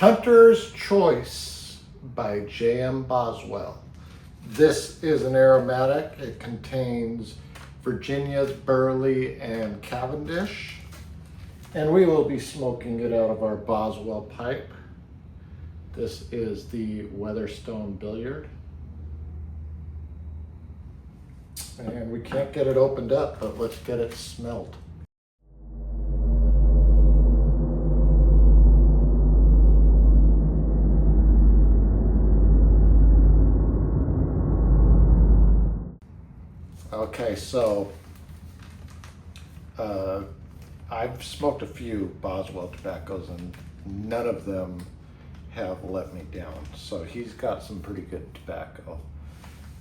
Hunter's Choice by J.M. Boswell. This is an aromatic. It contains Virginia's, Burley, and Cavendish. And we will be smoking it out of our Boswell pipe. This is the Weatherstone Billiard. And we can't get it opened up, but let's get it smelled. Okay, so I've smoked a few Boswell tobaccos and none of them have let me down. So he's got some pretty good tobacco.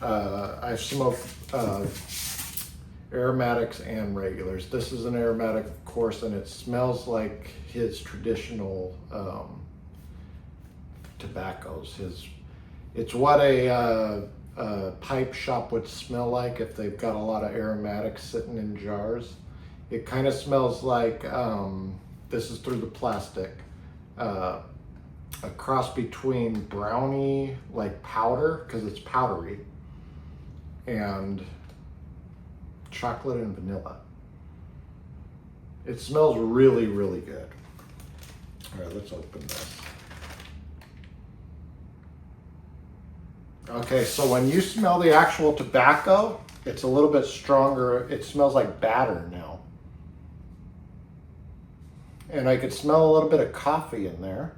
I've smoked aromatics and regulars. This is an aromatic, of course, and it smells like his traditional tobaccos. It's what a pipe shop would smell like if they've got a lot of aromatics sitting in jars. It kind of smells like, this is through the plastic, a cross between brownie, like powder, because it's powdery, and chocolate and vanilla. It smells really, really good. All right, let's open this. Okay, so when you smell the actual tobacco, it's a little bit stronger. It smells like batter now. And I could smell a little bit of coffee in there.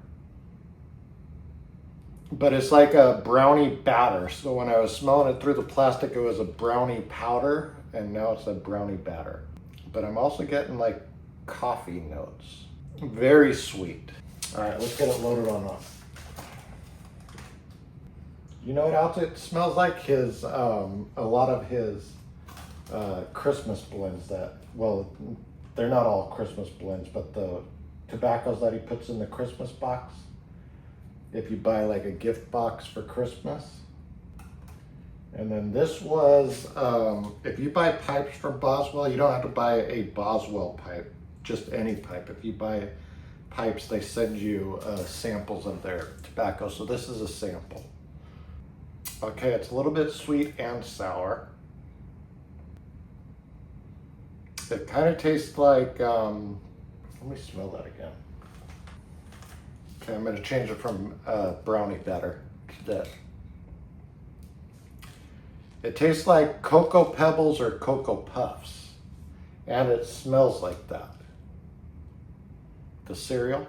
But it's like a brownie batter. So when I was smelling it through the plastic, it was a brownie powder, and now it's a brownie batter. But I'm also getting like coffee notes. Very sweet. All right, let's get it loaded on up. You know what else it smells like? His, a lot of his Christmas blends that, well, they're not all Christmas blends, but the tobaccos that he puts in the Christmas box. If you buy like a gift box for Christmas. And then this was, if you buy pipes from Boswell, you don't have to buy a Boswell pipe, just any pipe. If you buy pipes, they send you samples of their tobacco. So this is a sample. Okay, it's a little bit sweet and sour. It kind of tastes like, let me smell that again. Okay, I'm going to change it from brownie batter to that. It tastes like Cocoa Pebbles or Cocoa Puffs, and it smells like that. The cereal.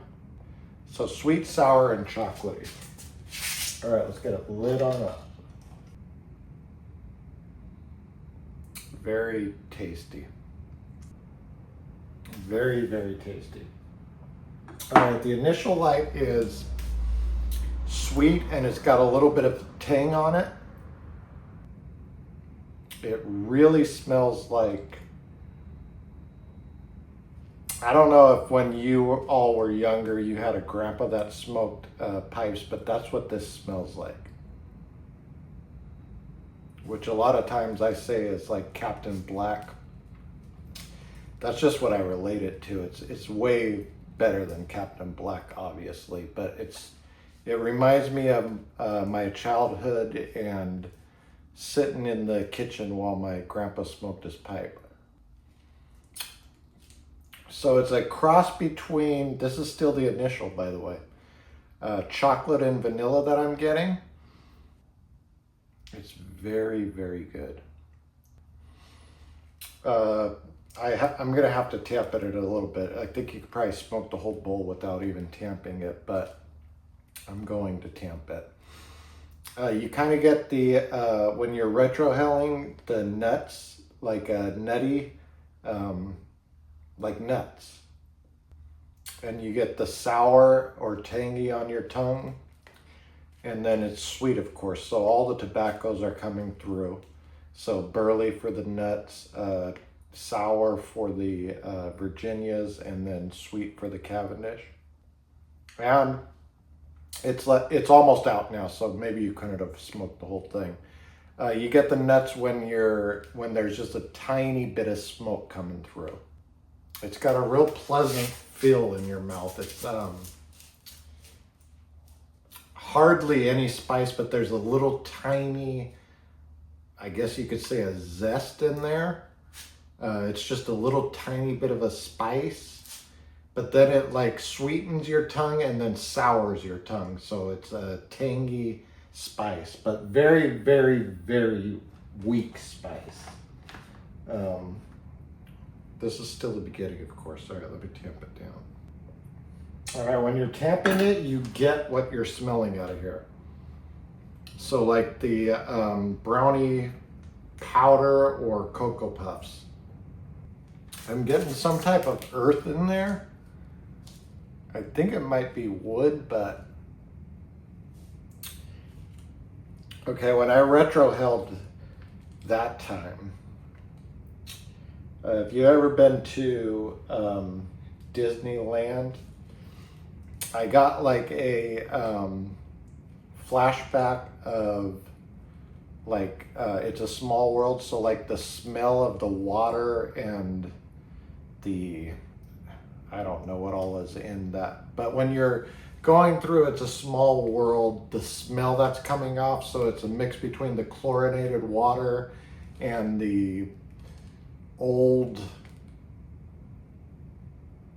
So sweet, sour, and chocolatey. All right, let's get it lid on up. Very tasty. Very, very tasty. All right, the initial light is sweet and it's got a little bit of tang on it. It really smells like, I don't know if when you all were younger you had a grandpa that smoked pipes, but that's what this smells like. Which a lot of times I say is like Captain Black. That's just what I relate it to. It's way better than Captain Black, obviously, but it reminds me of my childhood and sitting in the kitchen while my grandpa smoked his pipe. So it's a cross between, this is still the initial, by the way, chocolate and vanilla that I'm getting. It's very, very good. I'm going to have to tamp it a little bit. I think you could probably smoke the whole bowl without even tamping it, but I'm going to tamp it. You kind of get the, when you're retrohaling, the nuts, like nutty, like nuts. And you get the sour or tangy on your tongue. And then it's sweet, of course. So all the tobaccos are coming through. So burley for the nuts, sour for the Virginias, and then sweet for the Cavendish. And it's almost out now, so maybe you couldn't have smoked the whole thing. You get the nuts when there's just a tiny bit of smoke coming through. It's got a real pleasant feel in your mouth. hardly any spice, but there's a little tiny, I guess you could say, a zest in there. It's just a little tiny bit of a spice, but then it like sweetens your tongue and then sours your tongue. So it's a tangy spice, but very, very, very weak spice. This is still the beginning, of course. All right, let me tamp it down. All right, when you're tamping it, you get what you're smelling out of here. So like the brownie powder or Cocoa Puffs. I'm getting some type of earth in there. I think it might be wood, but okay, when I retro held that time, if you've ever been to Disneyland, I got like a flashback of like, It's a Small World. So like the smell of the water and the, I don't know what all is in that. But when you're going through It's a Small World, the smell that's coming off, so it's a mix between the chlorinated water and the old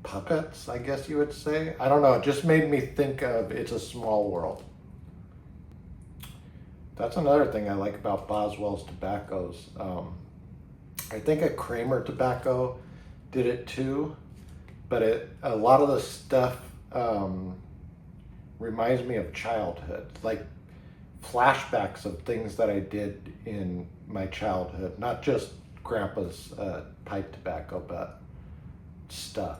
puppets, I guess you would say. I don't know, it just made me think of It's a Small World. That's another thing I like about Boswell's tobaccos. I think a Kramer tobacco did it too, but a lot of the stuff reminds me of childhood, like flashbacks of things that I did in my childhood, not just Grandpa's pipe tobacco, but stuff.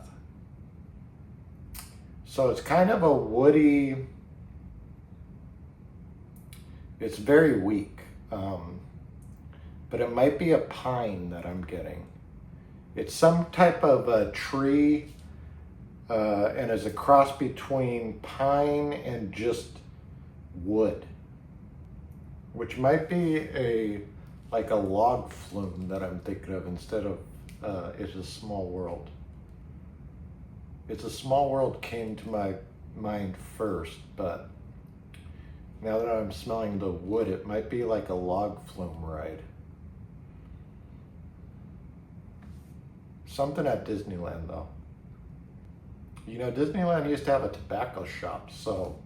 So it's kind of a woody, it's very weak, but it might be a pine that I'm getting. It's some type of a tree, and is a cross between pine and just wood, which might be like a log flume that I'm thinking of instead of It's a Small World. It's a Small World came to my mind first, but now that I'm smelling the wood, it might be like a log flume ride. Something at Disneyland though. You know, Disneyland used to have a tobacco shop, so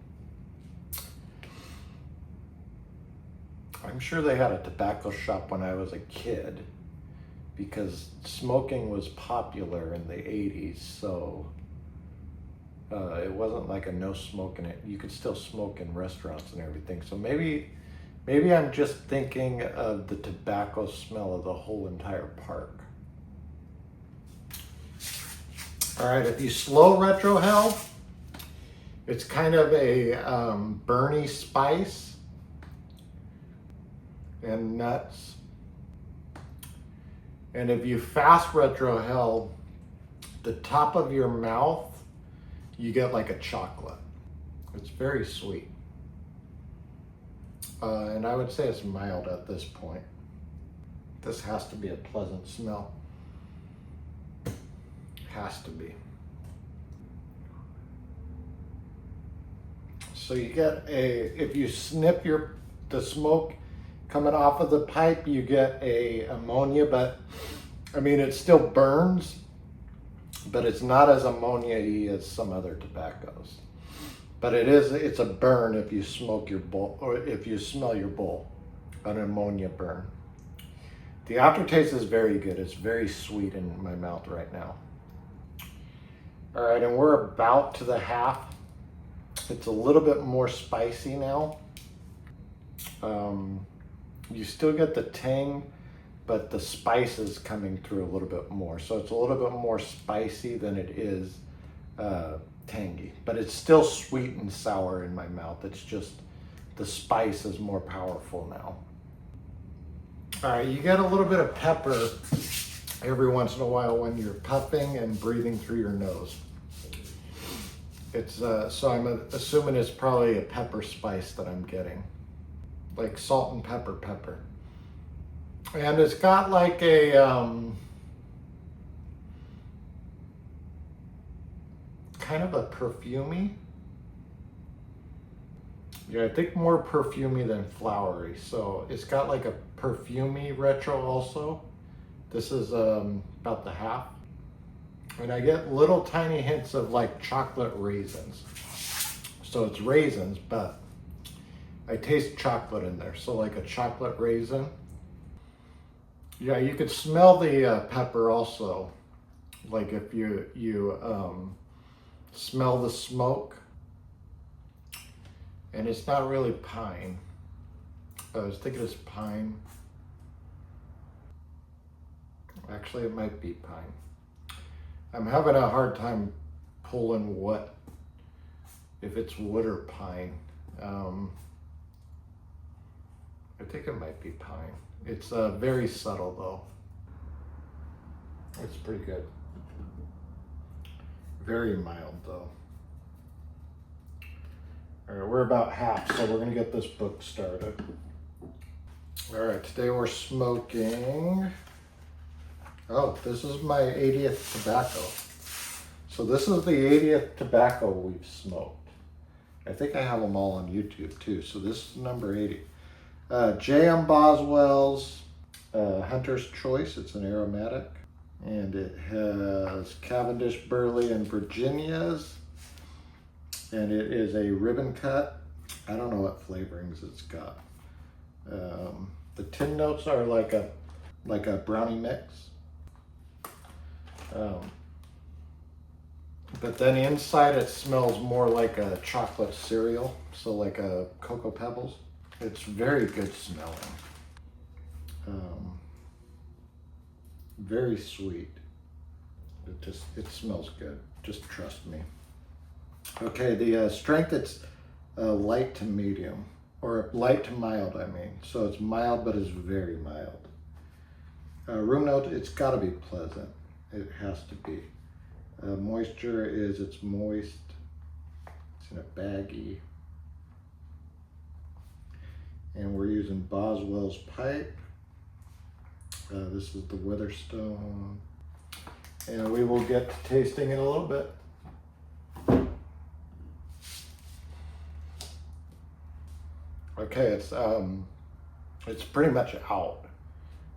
I'm sure they had a tobacco shop when I was a kid because smoking was popular in the 80s, so it wasn't like a no smoking. You could still smoke in restaurants and everything. So maybe I'm just thinking of the tobacco smell of the whole entire park. All right, if you slow retro hell, it's kind of a burny spice and nuts. And if you fast retro hell, the top of your mouth, you get like a chocolate. It's very sweet. And I would say it's mild at this point. This has to be a pleasant smell. Has to be. So you get if you snip the smoke coming off of the pipe, you get a ammonia, but I mean, it still burns, but it's not as ammonia-y as some other tobaccos. But it's a burn if you smoke your bowl, or if you smell your bowl, an ammonia burn. The aftertaste is very good. It's very sweet in my mouth right now. All right, and we're about to the half. It's a little bit more spicy now. You still get the tang, but the spice is coming through a little bit more. So it's a little bit more spicy than it is tangy, but it's still sweet and sour in my mouth. It's just the spice is more powerful now. All right, you get a little bit of pepper every once in a while when you're puffing and breathing through your nose. It's so I'm assuming it's probably a pepper spice that I'm getting, like salt and pepper. And it's got like a kind of a perfumey. Yeah, I think more perfumey than flowery. So it's got like a perfumey retro also. This is about the half. And I get little tiny hints of like chocolate raisins. So it's raisins, but I taste chocolate in there. So like a chocolate raisin. Yeah, you could smell the pepper also. Like if you smell the smoke. And it's not really pine. I was thinking it's pine. Actually, it might be pine. I'm having a hard time pulling what, if it's wood or pine. I think it might be pine. It's very subtle though. It's pretty good. Very mild though. All right, we're about half, so we're gonna get this book started. All right, today we're smoking. Oh, this is my 80th tobacco. So this is the 80th tobacco we've smoked. I think I have them all on YouTube too. So this is number 80. J.M. Boswell's Hunter's Choice. It's an aromatic. And it has Cavendish Burley and Virginia's. And it is a ribbon cut. I don't know what flavorings it's got. The tin notes are like a brownie mix. But then inside it smells more like a chocolate cereal, so like a Cocoa Pebbles. It's very good smelling. Very sweet. It smells good. Just trust me. Okay, the strength, it's light to medium, or light to mild, I mean. So it's mild, but it's very mild. Room note, it's got to be pleasant. It has to be. Moisture is, it's moist. It's in a baggie. And we're using Boswell's pipe. This is the Witherstone. And we will get to tasting in a little bit. Okay, it's pretty much out,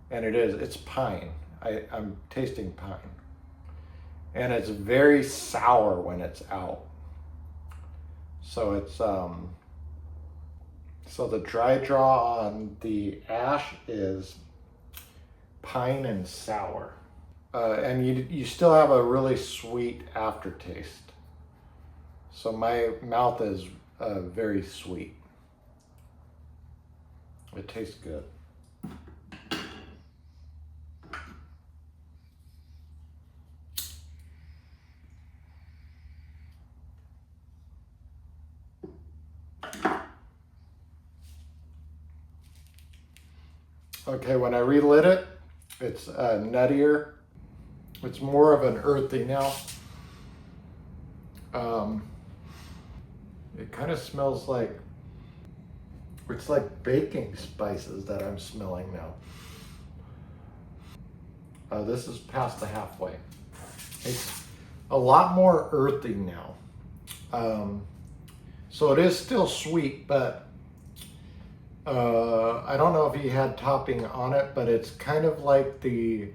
and it's pine. I'm tasting pine, and it's very sour when it's out. So it's so the dry draw on the ash is pine and sour, and you still have a really sweet aftertaste. So my mouth is very sweet. It tastes good. Okay, when I relit it, it's nuttier. It's more of an earthy now. It kind of smells like, it's like baking spices that I'm smelling now. This is past the halfway. It's a lot more earthy now. So it is still sweet, but I don't know if he had topping on it, but it's kind of like the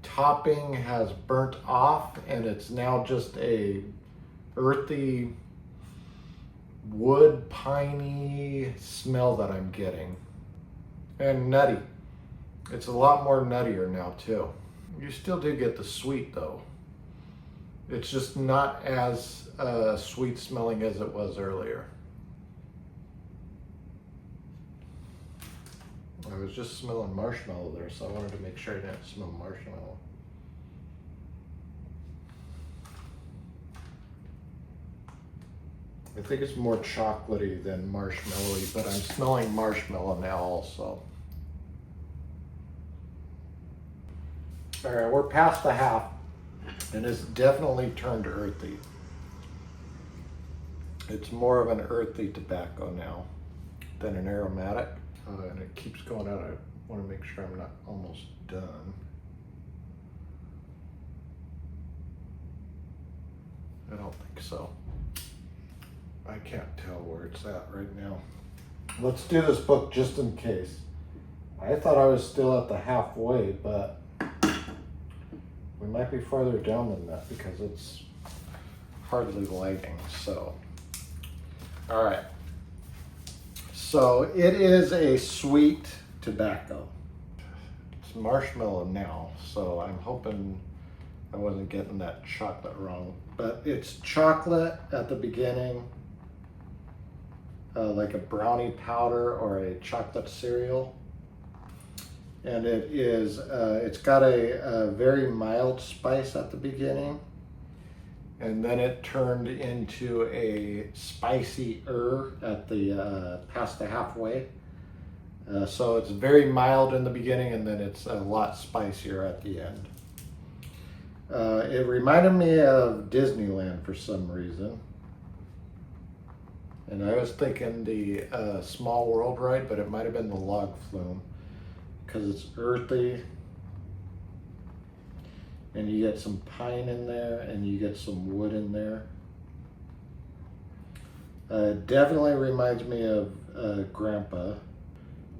topping has burnt off and it's now just a earthy, wood, piney smell that I'm getting. And nutty. It's a lot more nuttier now too. You still do get the sweet though. It's just not as sweet smelling as it was earlier. I was just smelling marshmallow there, so I wanted to make sure I didn't smell marshmallow. I think it's more chocolatey than marshmallowy, but I'm smelling marshmallow now also. All right, we're past the half, and it's definitely turned earthy. It's more of an earthy tobacco now than an aromatic, and it keeps going out. I want to make sure I'm not almost done. I don't think so. I can't tell where it's at right now. Let's do this book just in case. I thought I was still at the halfway, but we might be farther down than that because it's hardly lighting. So, all right. So it is a sweet tobacco. It's marshmallow now, so I'm hoping I wasn't getting that chocolate wrong. But it's chocolate at the beginning, like a brownie powder or a chocolate cereal. And it is, it's got a very mild spice at the beginning. And then it turned into a spicy-er at the, past the halfway. So it's very mild in the beginning and then it's a lot spicier at the end. It reminded me of Disneyland for some reason. And I was thinking the Small World ride, but it might have been the log flume because it's earthy. And you get some pine in there and you get some wood in there. It definitely reminds me of Grandpa.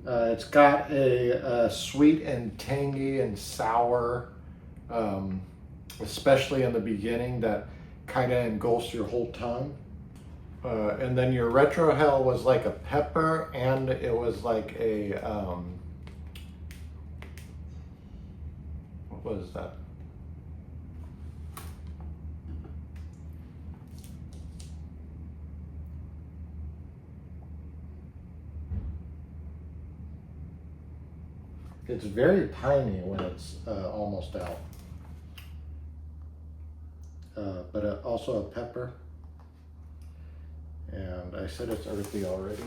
It's got a sweet and tangy and sour, especially in the beginning, that kind of engulfs your whole tongue. And then your retrohale was like a pepper, and it was like a, what was that? It's very piney when it's almost out. But also a pepper. And I said it's earthy already.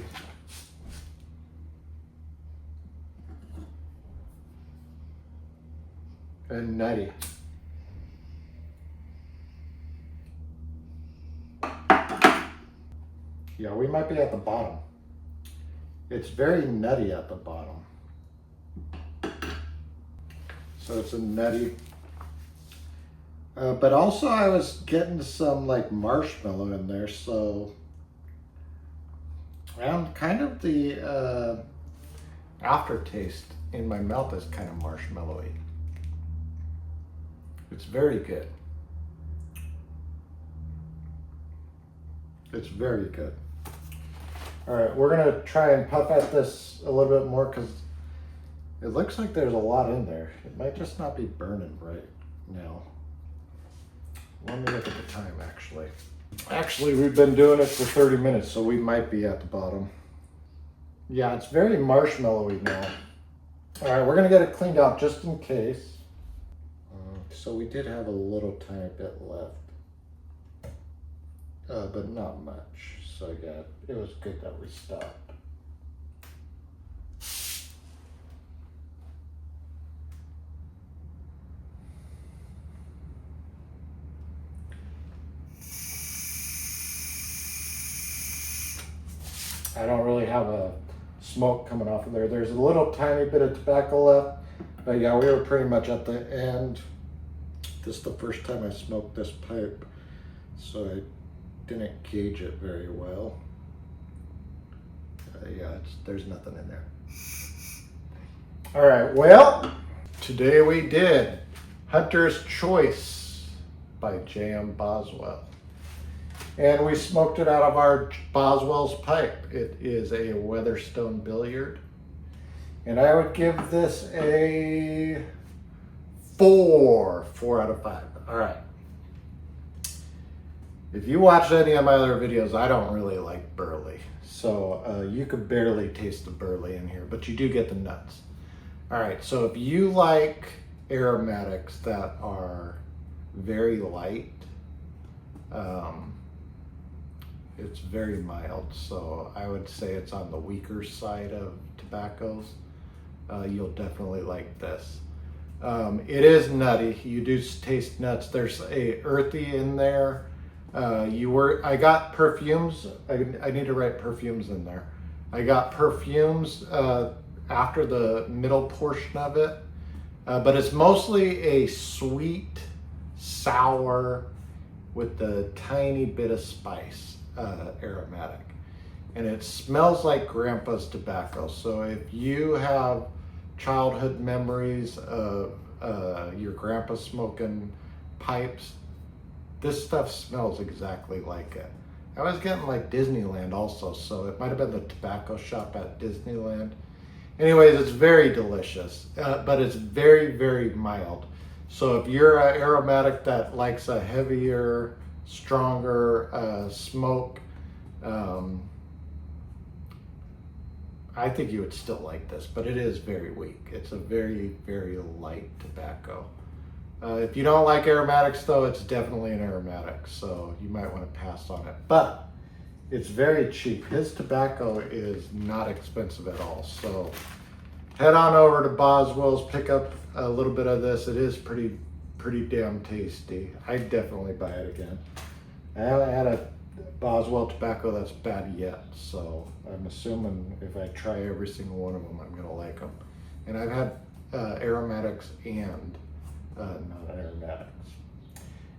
And nutty. Yeah, we might be at the bottom. It's very nutty at the bottom. So it's a nutty. But also I was getting some like marshmallow in there, so kind of the aftertaste in my mouth is kind of marshmallowy. It's very good. It's very good. All right, we're gonna try and puff at this a little bit more because it looks like there's a lot in there. It might just not be burning right now. Let me look at the time, actually. Actually, we've been doing it for 30 minutes, so we might be at the bottom. Yeah, it's very marshmallowy now. All right, we're gonna get it cleaned out just in case. So we did have a little tiny bit left, but not much. So yeah, it was good that we stopped. I don't really have a smoke coming off of there. There's a little tiny bit of tobacco left, but yeah, we were pretty much at the end. This is the first time I smoked this pipe, so I didn't gauge it very well. Yeah, there's nothing in there. All right, well, today we did Hunter's Choice by J.M. Boswell. And we smoked it out of our Boswell's pipe. It is a Weatherstone billiard. And I would give this a 4 out of 5. All right. If you watch any of my other videos, I don't really like burley. So you could barely taste the burley in here, but you do get the nuts. All right, so if you like aromatics that are very light, it's very mild, so I would say it's on the weaker side of tobaccos. You'll definitely like this. It is nutty. You do taste nuts. There's a earthy in there. I got perfumes. I need to write perfumes in there. I got perfumes after the middle portion of it, but it's mostly a sweet, sour with a tiny bit of spice. Aromatic. And it smells like Grandpa's tobacco. So if you have childhood memories of your grandpa smoking pipes, this stuff smells exactly like it. I was getting like Disneyland also, so it might have been the tobacco shop at Disneyland. Anyways, it's very delicious, but it's very, very mild. So if you're an aromatic that likes a heavier, stronger smoke, I think you would still like this, but it is very weak. It's a very, very light tobacco. If you don't like aromatics though, it's definitely an aromatic, so you might want to pass on it. But it's very cheap. His tobacco is not expensive at all. So head on over to Boswell's, pick up a little bit of this. It is pretty damn tasty. I'd definitely buy it again. I haven't had a Boswell tobacco that's bad yet, so I'm assuming if I try every single one of them, I'm gonna like them. And I've had aromatics and non-aromatics.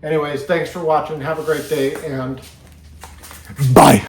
Anyways, thanks for watching. Have a great day, and bye.